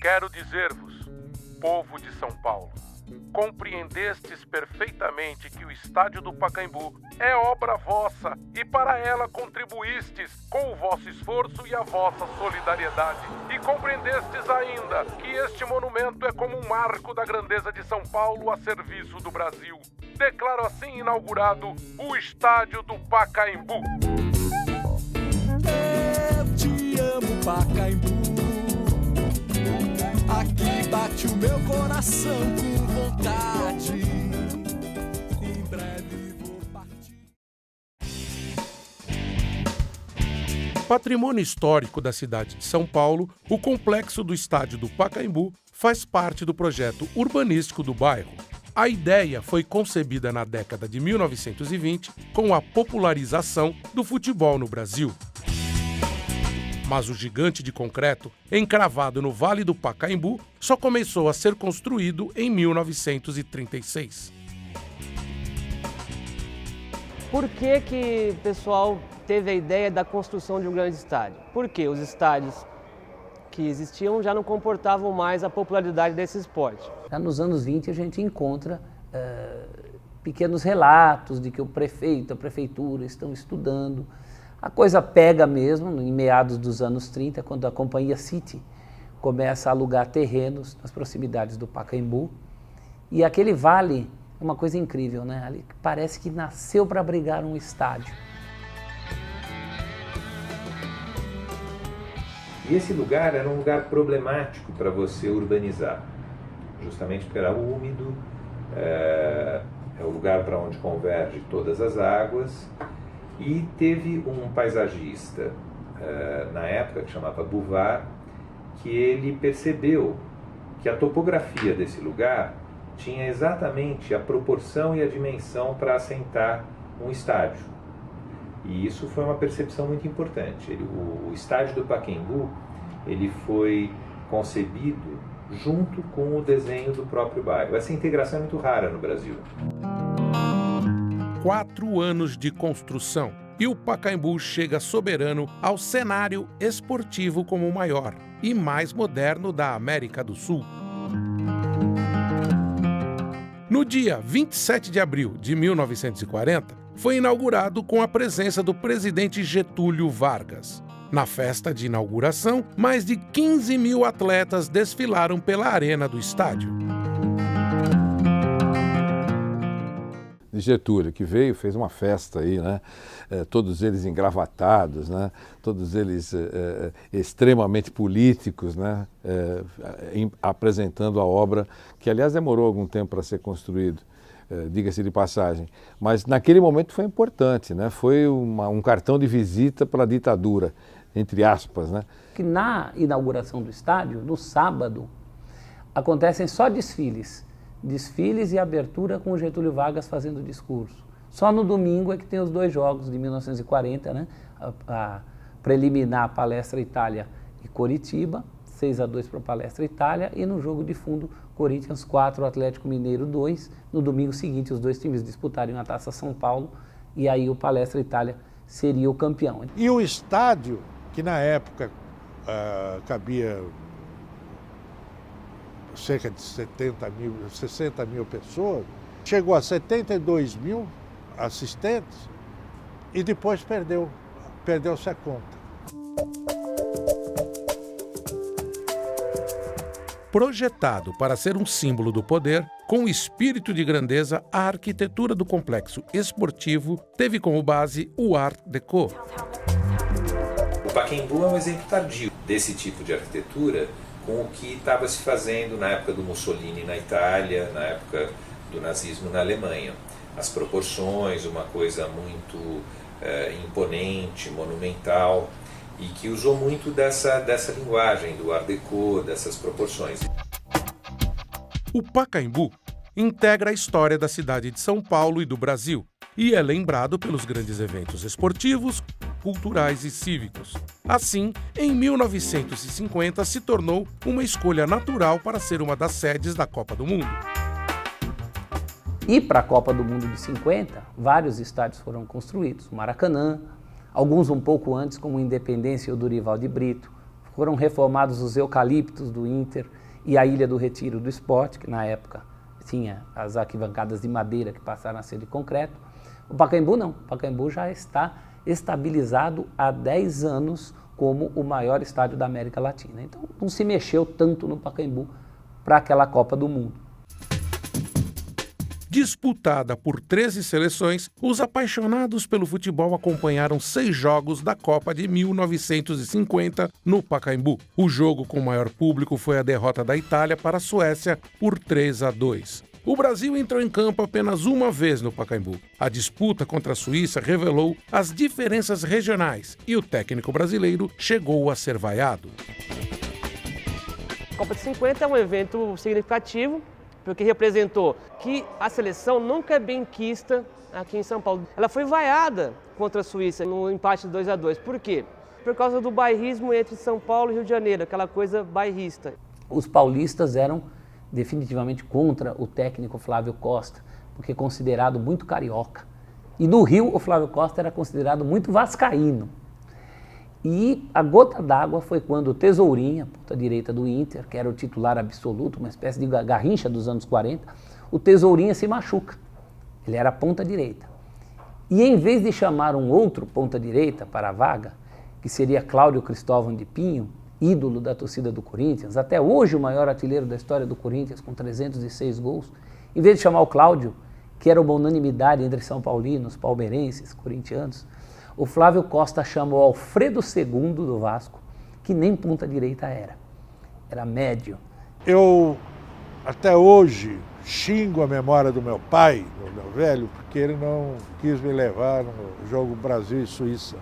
Quero dizer-vos, povo de São Paulo, compreendestes perfeitamente que o estádio do Pacaembu é obra vossa e para ela contribuístes com o vosso esforço e a vossa solidariedade. E compreendestes ainda que este monumento é como um marco da grandeza de São Paulo a serviço do Brasil. Declaro assim inaugurado o estádio do Pacaembu. Eu te amo, Pacaembu. Aqui bate o meu coração com vontade. Em breve vou partir. Patrimônio histórico da cidade de São Paulo, o complexo do estádio do Pacaembu faz parte do projeto urbanístico do bairro. A ideia foi concebida na década de 1920 com a popularização do futebol no Brasil. Mas o gigante de concreto, encravado no Vale do Pacaembu, só começou a ser construído em 1936. Por que o pessoal teve a ideia da construção de um grande estádio? Porque os estádios que existiam já não comportavam mais a popularidade desse esporte. Já nos anos 20 a gente encontra pequenos relatos de que o prefeito, a prefeitura estão estudando. A coisa pega mesmo em meados dos anos 30, quando a companhia City começa a alugar terrenos nas proximidades do Pacaembu. E aquele vale é uma coisa incrível, né? Ali parece que nasceu para abrigar um estádio. E esse lugar era um lugar problemático para você urbanizar, justamente porque era úmido, é o lugar para onde converge todas as águas. E teve um paisagista na época, que chamava Bouvard, que ele percebeu que a topografia desse lugar tinha exatamente a proporção e a dimensão para assentar um estádio. E isso foi uma percepção muito importante. O estádio do Pacaembu ele foi concebido junto com o desenho do próprio bairro. Essa integração é muito rara no Brasil. 4 anos de construção e o Pacaembu chega soberano ao cenário esportivo como o maior e mais moderno da América do Sul. No dia 27 de abril de 1940, foi inaugurado com a presença do presidente Getúlio Vargas. Na festa de inauguração, mais de 15 mil atletas desfilaram pela arena do estádio. Getúlio, que veio, fez uma festa aí, né? Todos eles engravatados, né? Todos eles extremamente políticos, né? Apresentando a obra, que aliás demorou algum tempo para ser construído, diga-se de passagem. Mas naquele momento foi importante, né? Foi um cartão de visita para a ditadura, entre aspas, né? Que na inauguração do estádio, no sábado, acontecem só desfiles e abertura com o Getúlio Vargas fazendo discurso. Só no domingo é que tem os 2 jogos de 1940, né? A preliminar Palestra Itália e Coritiba, 6-2 para a Palestra Itália, e no jogo de fundo, Corinthians 4, Atlético Mineiro 2. No domingo seguinte, os 2 times disputarem a Taça São Paulo, e aí o Palestra Itália seria o campeão. E o estádio, que na época cabia cerca de 60 mil pessoas, chegou a 72 mil assistentes e depois perdeu-se a conta. Projetado para ser um símbolo do poder, com espírito de grandeza, a arquitetura do complexo esportivo teve como base o Art Deco. O Pacaembu é um exemplo tardio desse tipo de arquitetura, com o que estava se fazendo na época do Mussolini na Itália, na época do nazismo na Alemanha. As proporções, uma coisa muito imponente, monumental, e que usou muito dessa linguagem do Art Deco, dessas proporções. O Pacaembu integra a história da cidade de São Paulo e do Brasil, e é lembrado pelos grandes eventos esportivos, culturais e cívicos. Assim, em 1950 se tornou uma escolha natural para ser uma das sedes da Copa do Mundo. E para a Copa do Mundo de 50, vários estádios foram construídos. O Maracanã, alguns um pouco antes, como o Independência e o Dorival de Brito, foram reformados os eucaliptos do Inter e a Ilha do Retiro do Sport, que na época tinha as arquibancadas de madeira que passaram a ser de concreto. O Pacaembu não, o Pacaembu já está estabilizado há 10 anos como o maior estádio da América Latina. Então não se mexeu tanto no Pacaembu para aquela Copa do Mundo. Disputada por 13 seleções, os apaixonados pelo futebol acompanharam 6 jogos da Copa de 1950 no Pacaembu. O jogo com maior público foi a derrota da Itália para a Suécia por 3-2. O Brasil entrou em campo apenas uma vez no Pacaembu. A disputa contra a Suíça revelou as diferenças regionais e o técnico brasileiro chegou a ser vaiado. A Copa de 50 é um evento significativo, porque representou que a seleção nunca é benquista aqui em São Paulo. Ela foi vaiada contra a Suíça no empate 2-2. Por quê? Por causa do bairrismo entre São Paulo e Rio de Janeiro, aquela coisa bairrista. Os paulistas eram definitivamente contra o técnico Flávio Costa, porque é considerado muito carioca. E no Rio, o Flávio Costa era considerado muito vascaíno. E a gota d'água foi quando o Tesourinha, ponta direita do Inter, que era o titular absoluto, uma espécie de Garrincha dos anos 40, o Tesourinha se machuca. Ele era ponta direita. E em vez de chamar um outro ponta direita para a vaga, que seria Cláudio Cristóvão de Pinho, ídolo da torcida do Corinthians, até hoje o maior artilheiro da história do Corinthians, com 306 gols, em vez de chamar o Cláudio, que era uma unanimidade entre são paulinos, palmeirenses, corintianos, o Flávio Costa chama o Alfredo II do Vasco, que nem ponta direita era médio. Eu, até hoje, xingo a memória do meu pai, do meu velho, porque ele não quis me levar no jogo Brasil e Suíça,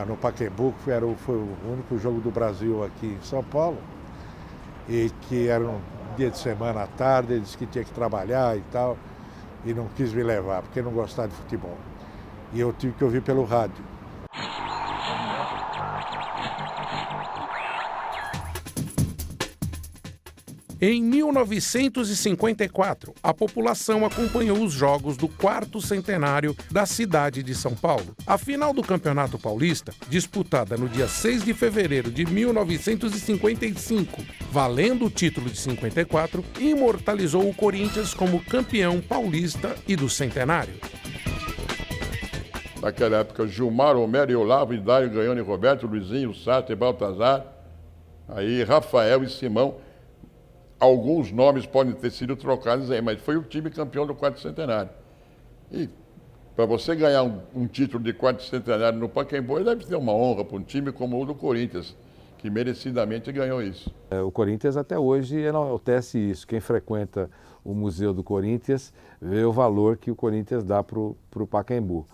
no Pacaembu, que foi o único jogo do Brasil aqui em São Paulo, e que era um dia de semana à tarde, ele disse que tinha que trabalhar e tal, e não quis me levar, porque não gostava de futebol. E eu tive que ouvir pelo rádio. Em 1954, a população acompanhou os jogos do 4º centenário da cidade de São Paulo. A final do Campeonato Paulista, disputada no dia 6 de fevereiro de 1955, valendo o título de 54, imortalizou o Corinthians como campeão paulista e do centenário. Naquela época, Gilmar, Homero e Olavo, Hidário, Ganhone, Roberto, Luizinho, Sartre, Baltazar, aí Rafael e Simão. Alguns nomes podem ter sido trocados aí, mas foi o time campeão do 4º centenário. E para você ganhar um título de 4º centenário no Pacaembu, deve ter uma honra para um time como o do Corinthians, que merecidamente ganhou isso. O Corinthians até hoje enaltece isso. Quem frequenta o Museu do Corinthians vê o valor que o Corinthians dá para o Pacaembu.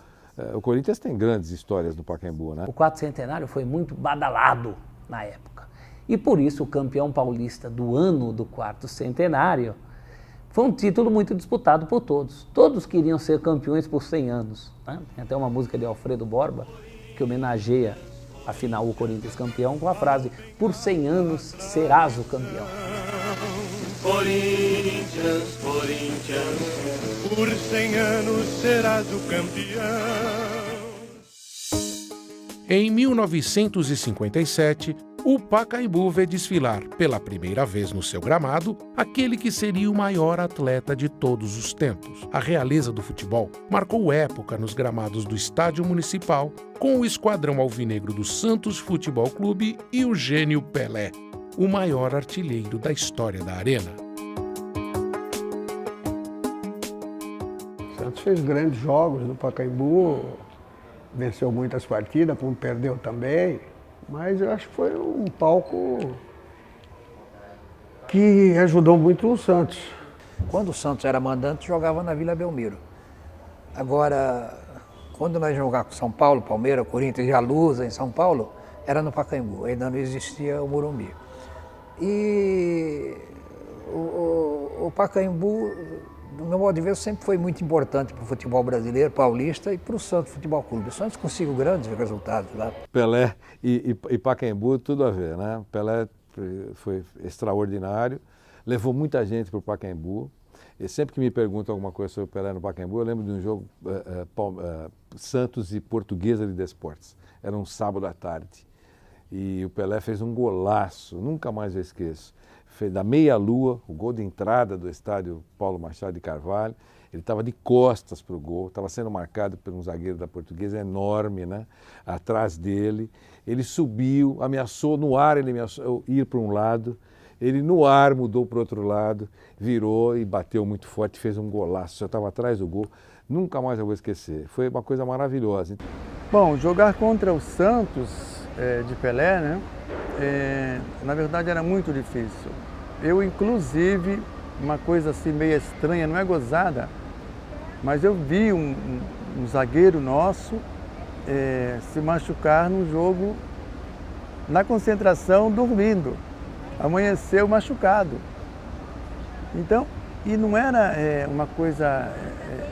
O Corinthians tem grandes histórias do Pacaembu, né? O 4º centenário foi muito badalado na época. E por isso o campeão paulista do ano do 4º centenário foi um título muito disputado por todos. Todos queriam ser campeões por 100 anos. Né? Tem até uma música de Alfredo Borba que homenageia, afinal, o Corinthians campeão com a frase: por 100 anos serás o campeão. Corinthians, Corinthians, por 100 anos serás o campeão. Em 1957, o Pacaembu vê desfilar, pela primeira vez no seu gramado, aquele que seria o maior atleta de todos os tempos. A realeza do futebol marcou época nos gramados do Estádio Municipal, com o esquadrão alvinegro do Santos Futebol Clube e o gênio Pelé, o maior artilheiro da história da Arena. O Santos fez grandes jogos no Pacaembu, venceu muitas partidas, como perdeu também. Mas eu acho que foi um palco que ajudou muito o Santos. Quando o Santos era mandante, jogava na Vila Belmiro. Agora, quando nós jogávamos com São Paulo, Palmeiras, Corinthians e a Lusa em São Paulo, era no Pacaembu, ainda não existia o Morumbi. E o Pacaembu, do meu modo de ver, sempre foi muito importante para o futebol brasileiro, paulista e para o Santos Futebol Clube. O Santos conseguiu grandes resultados lá. Pelé e Pacaembu, tudo a ver, né? Pelé foi extraordinário, levou muita gente para o Pacaembu. E sempre que me perguntam alguma coisa sobre o Pelé no Pacaembu, eu lembro de um jogo Santos e Portuguesa de Desportes. Era um sábado à tarde. e o Pelé fez um golaço, nunca mais eu esqueço. Fez da meia-lua, o gol de entrada do estádio Paulo Machado de Carvalho. Ele estava de costas para o gol, estava sendo marcado por um zagueiro da Portuguesa enorme, né? Atrás dele. Ele subiu, ameaçou no ar, ele ameaçou ir para um lado. Ele no ar mudou para o outro lado, virou e bateu muito forte, fez um golaço. Eu estava atrás do gol, nunca mais eu vou esquecer. Foi uma coisa maravilhosa. Bom, jogar contra o Santos de Pelé, né? Na verdade era muito difícil. Eu, inclusive, uma coisa assim meio estranha, não é gozada, mas eu vi um zagueiro nosso se machucar num jogo, na concentração, dormindo. Amanheceu machucado. Então, e não era uma coisa,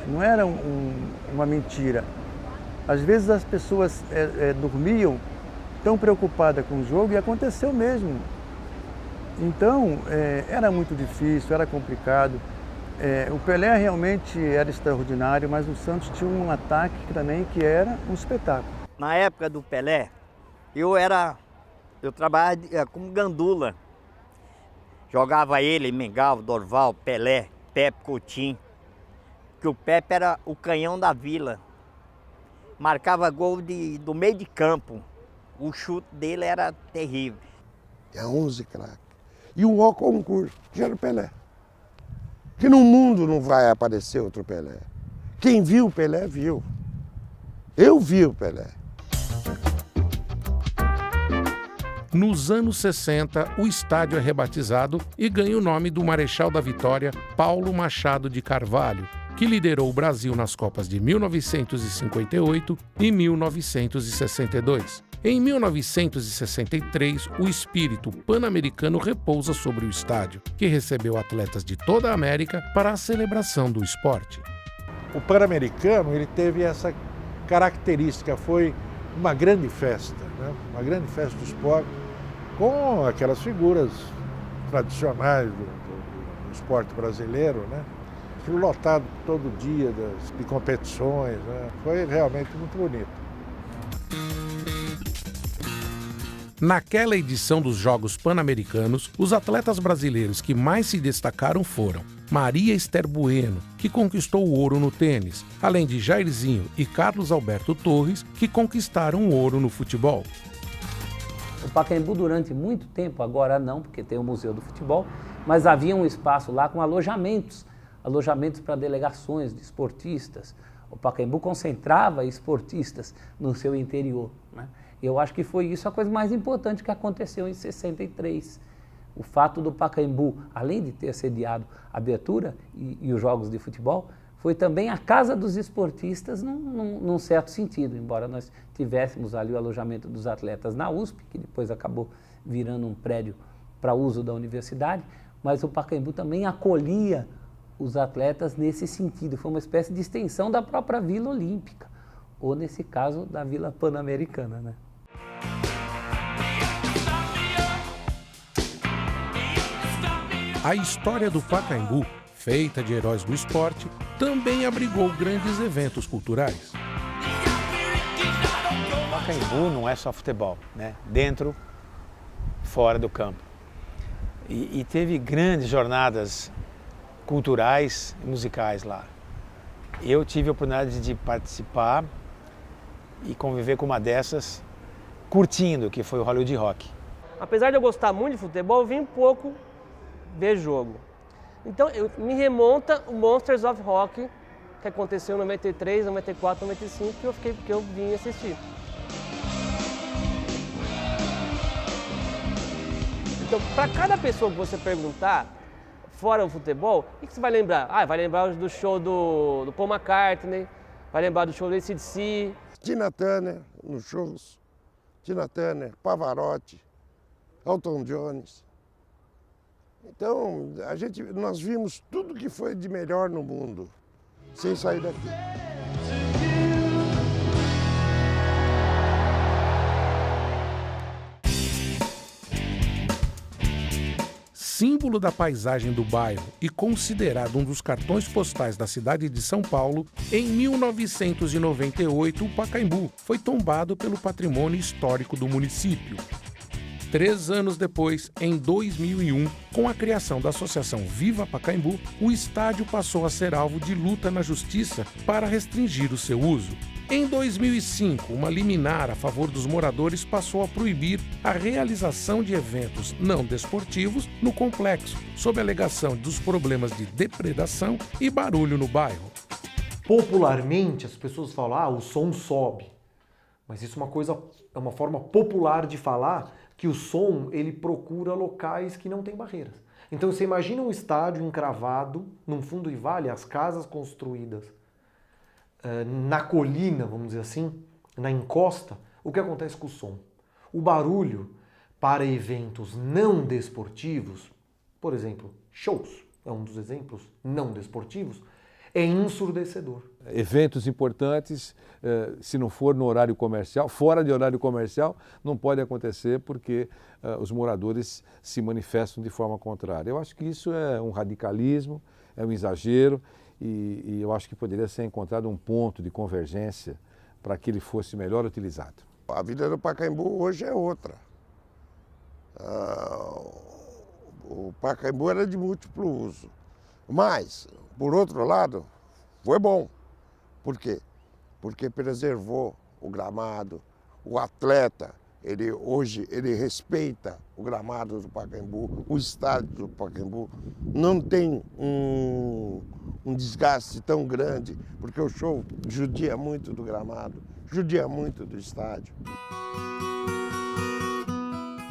não era uma mentira. Às vezes as pessoas dormiam tão preocupadas com o jogo e aconteceu mesmo. Então, era muito difícil, era complicado. O Pelé realmente era extraordinário, mas o Santos tinha um ataque também que era um espetáculo. Na época do Pelé, eu trabalhava como gandula. Jogava ele, Mengal, Dorval, Pelé, Pepe, Coutinho. Que o Pepe era o canhão da vila. Marcava gol do meio de campo. O chute dele era terrível. É 11 craques. E um ó concurso, que era o Pelé. Que no mundo não vai aparecer outro Pelé. Quem viu o Pelé, viu. Eu vi o Pelé. Nos anos 60, o estádio é rebatizado e ganha o nome do Marechal da Vitória, Paulo Machado de Carvalho, que liderou o Brasil nas Copas de 1958 e 1962. Em 1963, o espírito pan-americano repousa sobre o estádio, que recebeu atletas de toda a América para a celebração do esporte. O Pan-Americano ele teve essa característica, foi uma grande festa, né? Uma grande festa do esporte, com aquelas figuras tradicionais do esporte brasileiro, né? Aquilo lotado todo dia de competições, né? Foi realmente muito bonito. Naquela edição dos Jogos Pan-Americanos, os atletas brasileiros que mais se destacaram foram Maria Esther Bueno, que conquistou o ouro no tênis, além de Jairzinho e Carlos Alberto Torres, que conquistaram o ouro no futebol. O Pacaembu durante muito tempo, agora não, porque tem o Museu do Futebol, mas havia um espaço lá com alojamentos para delegações de esportistas. O Pacaembu concentrava esportistas no seu interior, né? Eu acho que foi isso a coisa mais importante que aconteceu em 63. O fato do Pacaembu, além de ter sediado a abertura e os jogos de futebol, foi também a casa dos esportistas num certo sentido, embora nós tivéssemos ali o alojamento dos atletas na USP, que depois acabou virando um prédio para uso da universidade, mas o Pacaembu também acolhia os atletas nesse sentido. Foi uma espécie de extensão da própria Vila Olímpica, ou nesse caso da Vila Pan-Americana, né? A história do Pacaembu, feita de heróis do esporte, também abrigou grandes eventos culturais. O Pacaembu não é só futebol, né? Dentro, fora do campo. E teve grandes jornadas culturais e musicais lá. Eu tive a oportunidade de participar e conviver com uma dessas, curtindo, que foi o Hollywood Rock. Apesar de eu gostar muito de futebol, eu vim um pouco ver jogo. Então, me remonta o Monsters of Rock, que aconteceu em 93, 94, 95, que eu vim assistir. Então, para cada pessoa que você perguntar, fora o futebol, o que você vai lembrar? Ah, vai lembrar do show do Paul McCartney, vai lembrar do show do AC/DC. Tina Turner nos shows, Tina Turner, Pavarotti, Elton John. Então, nós vimos tudo que foi de melhor no mundo, sem sair daqui. Símbolo da paisagem do bairro e considerado um dos cartões postais da cidade de São Paulo, em 1998 o Pacaembu foi tombado pelo patrimônio histórico do município. 3 anos depois, em 2001, com a criação da Associação Viva Pacaembu, o estádio passou a ser alvo de luta na justiça para restringir o seu uso. Em 2005, uma liminar a favor dos moradores passou a proibir a realização de eventos não desportivos no complexo, sob a alegação dos problemas de depredação e barulho no bairro. Popularmente, as pessoas falam, o som sobe. Mas isso é uma forma popular de falar que o som ele procura locais que não tem barreiras. Então você imagina um estádio encravado num fundo de vale, as casas construídas na colina, vamos dizer assim, na encosta, o que acontece com o som? O barulho para eventos não desportivos, por exemplo, shows, é um dos exemplos não desportivos, é ensurdecedor. Eventos importantes, se não for no horário comercial, fora de horário comercial, não pode acontecer porque os moradores se manifestam de forma contrária. Eu acho que isso é um radicalismo, é um exagero e eu acho que poderia ser encontrado um ponto de convergência para que ele fosse melhor utilizado. A vida do Pacaembu hoje é outra. O Pacaembu era de múltiplo uso, mas, por outro lado, foi bom. Por quê? Porque preservou o gramado, o atleta, hoje ele respeita o gramado do Pacaembu, o estádio do Pacaembu, não tem um desgaste tão grande, porque o show judia muito do gramado, judia muito do estádio.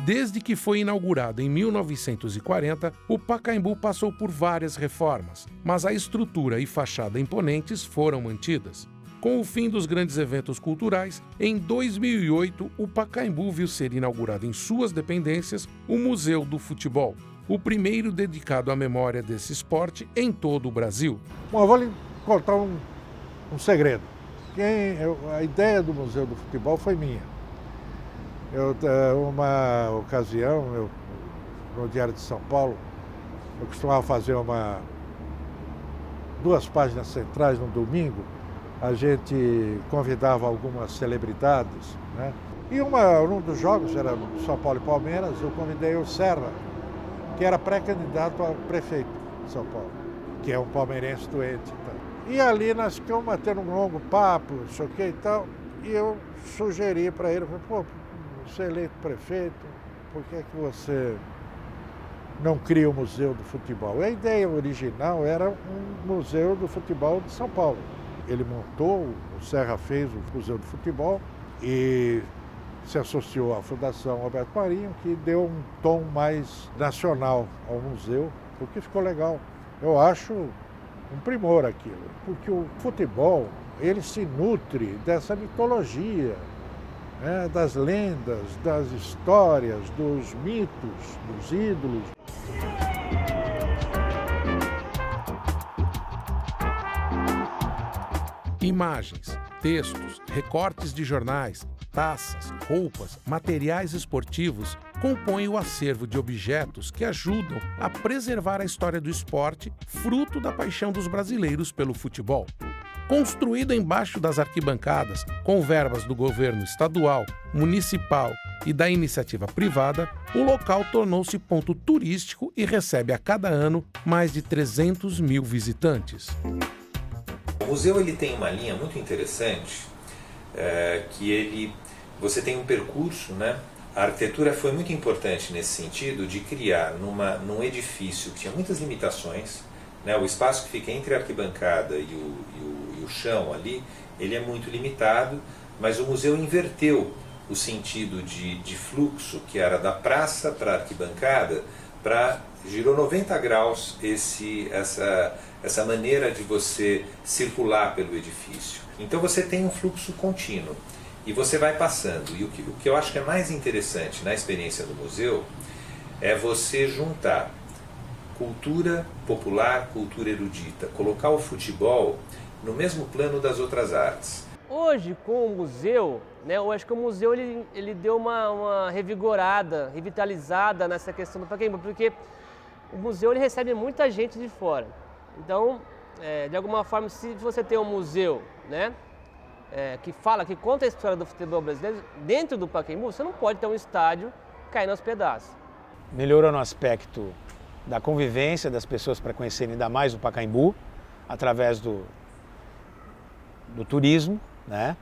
Desde que foi inaugurado em 1940, o Pacaembu passou por várias reformas, mas a estrutura e fachada imponentes foram mantidas. Com o fim dos grandes eventos culturais, em 2008, o Pacaembu viu ser inaugurado em suas dependências o Museu do Futebol, o primeiro dedicado à memória desse esporte em todo o Brasil. Bom, eu vou lhe contar um segredo. A ideia do Museu do Futebol foi minha. Uma ocasião, no Diário de São Paulo, eu costumava fazer 2 páginas centrais no domingo. A gente convidava algumas celebridades, né? E um dos jogos era São Paulo e Palmeiras, eu convidei o Serra, que era pré-candidato a prefeito de São Paulo, que é um palmeirense doente. Tá? E ali nós ficamos batendo um longo papo, não sei o que e tal, e eu sugeri para ele, você é eleito prefeito, por que você não cria o Museu do Futebol? A ideia original era um Museu do Futebol de São Paulo. Ele montou, o Serra fez o Museu do Futebol e se associou à Fundação Alberto Marinho, que deu um tom mais nacional ao museu, o que ficou legal. Eu acho um primor aquilo, porque o futebol, ele se nutre dessa mitologia, né, das lendas, das histórias, dos mitos, dos ídolos. Imagens, textos, recortes de jornais, taças, roupas, materiais esportivos compõem o acervo de objetos que ajudam a preservar a história do esporte, fruto da paixão dos brasileiros pelo futebol. Construído embaixo das arquibancadas, com verbas do governo estadual, municipal e da iniciativa privada, o local tornou-se ponto turístico e recebe a cada ano mais de 300 mil visitantes. O museu ele tem uma linha muito interessante, você tem um percurso, né? A arquitetura foi muito importante nesse sentido de criar num edifício que tinha muitas limitações, né? O espaço que fica entre a arquibancada e o chão ali, ele é muito limitado, mas o museu inverteu o sentido de fluxo, que era da praça para a arquibancada, girou 90 graus essa maneira de você circular pelo edifício. Então você tem um fluxo contínuo e você vai passando. E o que eu acho que é mais interessante na experiência do museu é você juntar cultura popular, cultura erudita, colocar o futebol no mesmo plano das outras artes. Hoje, com o museu, né, eu acho que o museu ele deu uma revigorada, revitalizada nessa questão do Pacaembu, porque o museu ele recebe muita gente de fora. Então, de alguma forma, se você tem um museu, né, que conta a história do futebol brasileiro dentro do Pacaembu, você não pode ter um estádio caindo aos pedaços. Melhorou no aspecto da convivência das pessoas para conhecerem ainda mais o Pacaembu, através do turismo, né?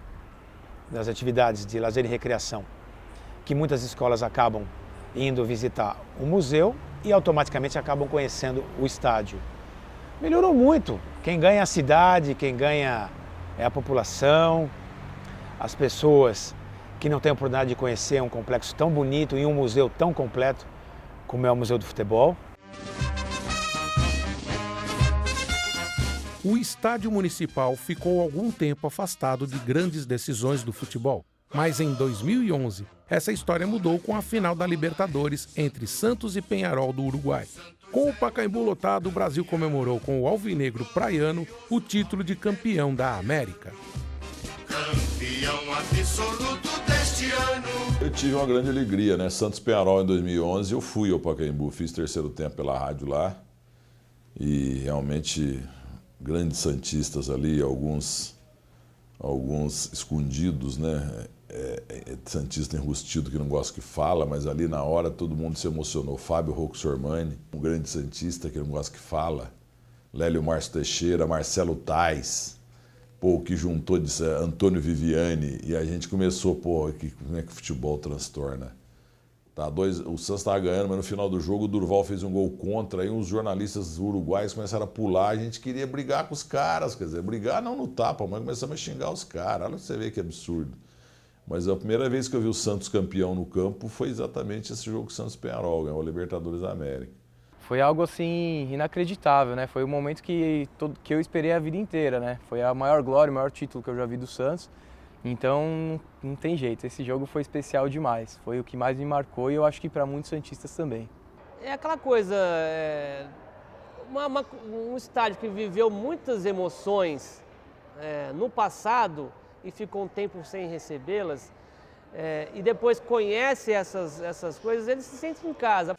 Das atividades de lazer e recreação, que muitas escolas acabam indo visitar o museu e automaticamente acabam conhecendo o estádio. Melhorou muito. Quem ganha é a cidade, quem ganha é a população, as pessoas que não têm a oportunidade de conhecer um complexo tão bonito e um museu tão completo como é o Museu do Futebol. O estádio municipal ficou algum tempo afastado de grandes decisões do futebol. Mas em 2011, essa história mudou com a final da Libertadores entre Santos e Peñarol do Uruguai. Com o Pacaembu lotado, o Brasil comemorou com o alvinegro praiano o título de campeão da América. Campeão absoluto deste ano. Eu tive uma grande alegria, né? Santos Peñarol em 2011, eu fui ao Pacaembu, fiz terceiro tempo pela rádio lá. E realmente grandes santistas ali, alguns escondidos, né? Santista enrustido que não gosta que fala, mas ali na hora todo mundo se emocionou. Fábio Rocco Sormani, um grande santista que não gosta que fala. Lélio Márcio Teixeira, Marcelo Tais, pô, que juntou de Antônio Viviani, e a gente começou, pô, como é que o futebol transtorna? Tá, o Santos estava ganhando, mas no final do jogo o Durval fez um gol contra, aí uns jornalistas uruguaios começaram a pular, a gente queria brigar com os caras, quer dizer, brigar não no tapa, mas começamos a xingar os caras, olha pra você ver que absurdo. Mas a primeira vez que eu vi o Santos campeão no campo foi exatamente esse jogo com o Santos Peñarol, ganhou a Libertadores da América. Foi algo assim inacreditável, né? Foi o momento que eu esperei a vida inteira, né? Foi a maior glória, o maior título que eu já vi do Santos. Então não tem jeito, esse jogo foi especial demais. Foi o que mais me marcou e eu acho que para muitos santistas também. É aquela coisa, um estádio que viveu muitas emoções no passado e ficou um tempo sem recebê-las, e depois conhece essas coisas, eles se sentem em casa.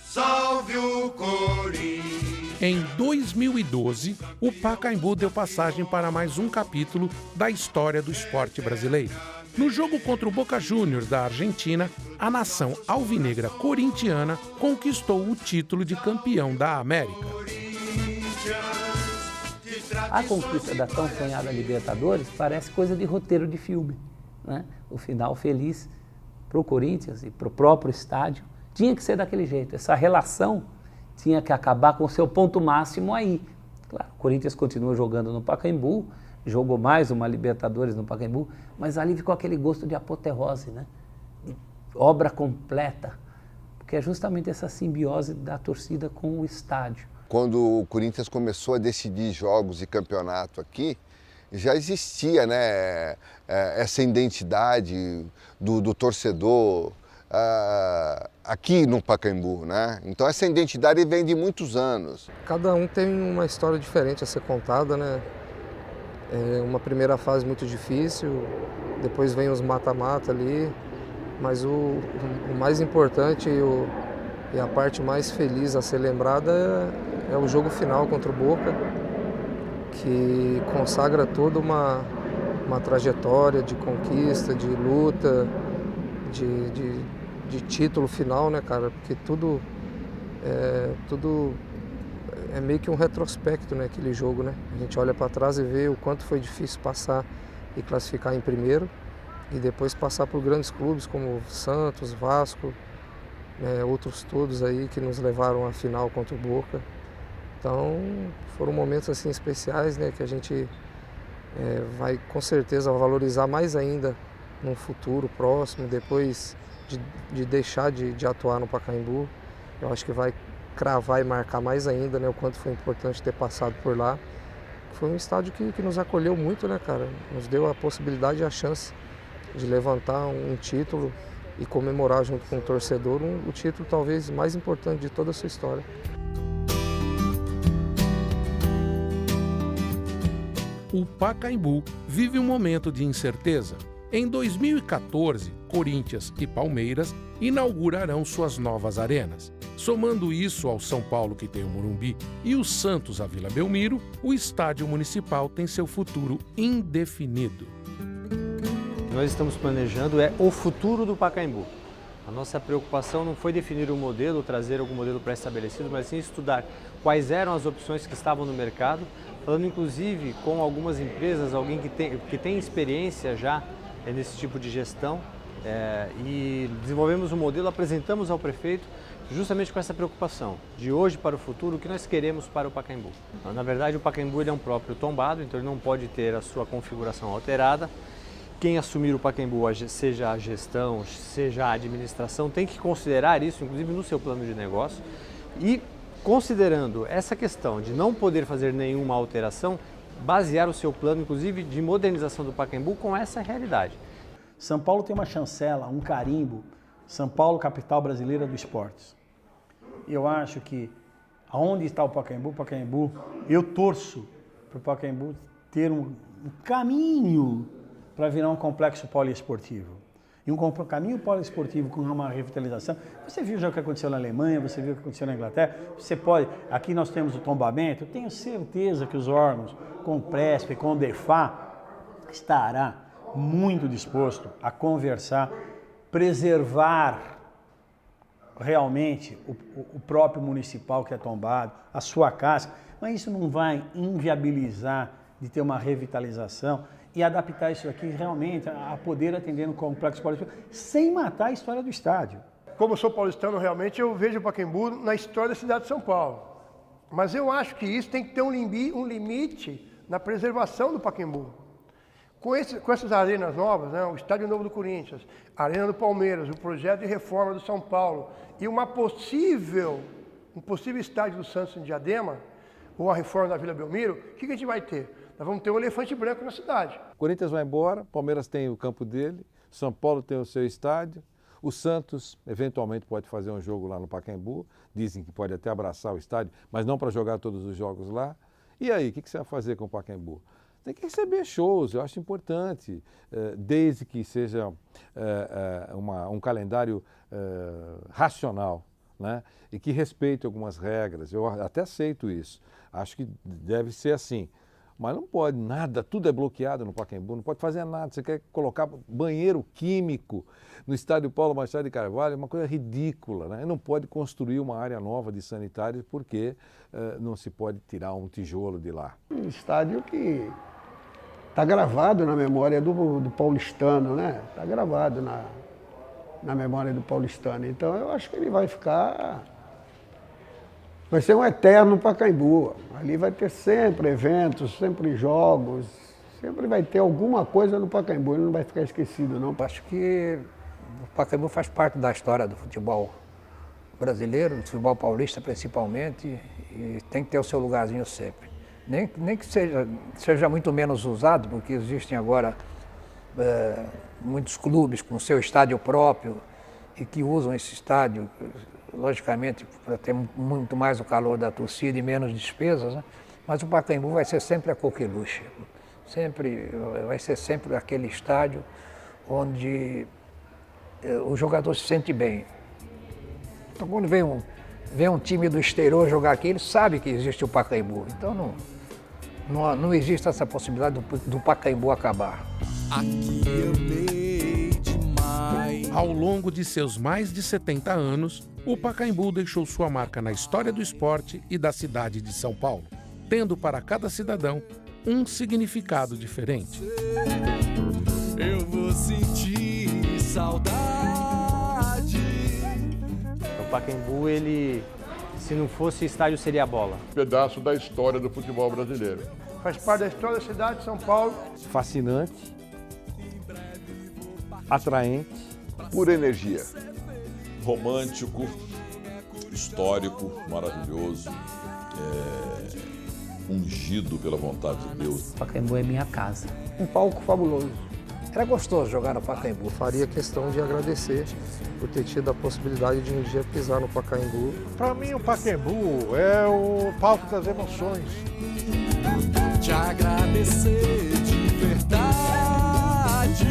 Salve o Corinthians! Em 2012, o Pacaembu deu passagem para mais um capítulo da história do esporte brasileiro. No jogo contra o Boca Juniors da Argentina, a nação alvinegra corintiana conquistou o título de campeão da América. A conquista da tão sonhada Libertadores parece coisa de roteiro de filme, né? O final feliz para o Corinthians e para o próprio estádio tinha que ser daquele jeito. Essa relação tinha que acabar com o seu ponto máximo aí. Claro, o Corinthians continua jogando no Pacaembu, jogou mais uma Libertadores no Pacaembu, mas ali ficou aquele gosto de apoteose, né? De obra completa, porque é justamente essa simbiose da torcida com o estádio. Quando o Corinthians começou a decidir jogos e campeonato aqui, já existia, né, essa identidade do torcedor aqui no Pacaembu, né? Então essa identidade vem de muitos anos. Cada um tem uma história diferente a ser contada, né? Uma primeira fase muito difícil, depois vem os mata-mata ali, mas o mais importante e a parte mais feliz a ser lembrada é o jogo final contra o Boca, que consagra toda uma trajetória de conquista, de luta, de título final, né, cara? Porque tudo é meio que um retrospecto, né, aquele jogo, né? A gente olha para trás e vê o quanto foi difícil passar e classificar em primeiro e depois passar por grandes clubes como Santos, Vasco, outros todos aí que nos levaram à final contra o Boca. Então foram momentos assim especiais, né, que a gente vai com certeza valorizar mais ainda no futuro próximo, depois de deixar de atuar no Pacaembu. Eu acho que vai cravar e marcar mais ainda, né, o quanto foi importante ter passado por lá. Foi um estádio que nos acolheu muito, né, cara? Nos deu a possibilidade e a chance de levantar um título e comemorar junto com o torcedor o título talvez mais importante de toda a sua história. O Pacaembu vive um momento de incerteza. Em 2014, Corinthians e Palmeiras inaugurarão suas novas arenas. Somando isso ao São Paulo, que tem o Morumbi, e o Santos, a Vila Belmiro, o estádio municipal tem seu futuro indefinido. O que nós estamos planejando é o futuro do Pacaembu. A nossa preocupação não foi definir um modelo, trazer algum modelo pré-estabelecido, mas sim estudar quais eram as opções que estavam no mercado, falando inclusive com algumas empresas, alguém que tem experiência já nesse tipo de gestão, e desenvolvemos um modelo, apresentamos ao prefeito justamente com essa preocupação, de hoje para o futuro, o que nós queremos para o Pacaembu. Na verdade, o Pacaembu ele é um próprio tombado, então ele não pode ter a sua configuração alterada. Quem assumir o Pacaembu, seja a gestão, seja a administração, tem que considerar isso, inclusive no seu plano de negócio, e considerando essa questão de não poder fazer nenhuma alteração, basear o seu plano, inclusive, de modernização do Pacaembu com essa realidade. São Paulo tem uma chancela, um carimbo, São Paulo, capital brasileira do esportes. Eu acho que, aonde está o Pacaembu, eu torço para o Pacaembu ter um caminho para virar um complexo poliesportivo. E um caminho poliesportivo com uma revitalização. Você viu já o que aconteceu na Alemanha, você viu o que aconteceu na Inglaterra. Você pode, aqui nós temos o tombamento, eu tenho certeza que os órgãos, com o Presp, com o DEFA, estará muito disposto a conversar, preservar realmente o próprio municipal que é tombado, a sua casa, mas isso não vai inviabilizar de ter uma revitalização e adaptar isso aqui realmente a poder atender no complexo poliesportivo, sem matar a história do estádio. Como eu sou paulistano, realmente eu vejo o Pacaembu na história da cidade de São Paulo. Mas eu acho que isso tem que ter um limite na preservação do Pacaembu. Com essas arenas novas, né, o Estádio Novo do Corinthians, a Arena do Palmeiras, o projeto de reforma do São Paulo e um possível estádio do Santos em Diadema, ou a reforma da Vila Belmiro, o que a gente vai ter? Nós vamos ter um elefante branco na cidade. O Corinthians vai embora, Palmeiras tem o campo dele, São Paulo tem o seu estádio, o Santos eventualmente pode fazer um jogo lá no Pacaembu, dizem que pode até abraçar o estádio, mas não para jogar todos os jogos lá. E aí, o que você vai fazer com o Pacaembu? Tem que receber shows, eu acho importante, desde que seja um calendário racional, né? E que respeite algumas regras. Eu até aceito isso, acho que deve ser assim. Mas não pode nada, tudo é bloqueado no Pacaembu, não pode fazer nada. Você quer colocar banheiro químico no estádio Paulo Machado de Carvalho, é uma coisa ridícula, né? Não pode construir uma área nova de sanitários porque não se pode tirar um tijolo de lá. Um estádio que está gravado na memória do paulistano, né? Está gravado na memória do paulistano. Então eu acho que ele vai ficar... Vai ser um eterno Pacaembu. Ali vai ter sempre eventos, sempre jogos, sempre vai ter alguma coisa no Pacaembu. Ele não vai ficar esquecido, não. Acho que o Pacaembu faz parte da história do futebol brasileiro, do futebol paulista principalmente, e tem que ter o seu lugarzinho sempre. Nem que seja muito menos usado, porque existem agora muitos clubes com seu estádio próprio e que usam esse estádio, logicamente, para ter muito mais o calor da torcida e menos despesas, né? Mas o Pacaembu vai ser sempre a coqueluche, vai ser sempre aquele estádio onde o jogador se sente bem. Então, quando vem um time do exterior jogar aqui, ele sabe que existe o Pacaembu. Então, não existe essa possibilidade do Pacaembu acabar. Aqui eu dei demais. Ao longo de seus mais de 70 anos, o Pacaembu deixou sua marca na história do esporte e da cidade de São Paulo, tendo para cada cidadão um significado diferente. Eu vou sentir saudade. O Pacaembu, se não fosse estádio, seria bola. Um pedaço da história do futebol brasileiro. Faz parte da história da cidade de São Paulo. Fascinante, atraente, pura energia. Romântico, histórico, maravilhoso, ungido pela vontade de Deus. O Pacaembu é minha casa. Um palco fabuloso. Era gostoso jogar no Pacaembu. Faria questão de agradecer por ter tido a possibilidade de um dia pisar no Pacaembu. Para mim, o Pacaembu é o palco das emoções. Te agradecer de verdade.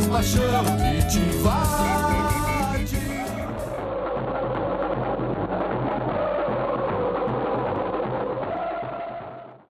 paixão que te vai.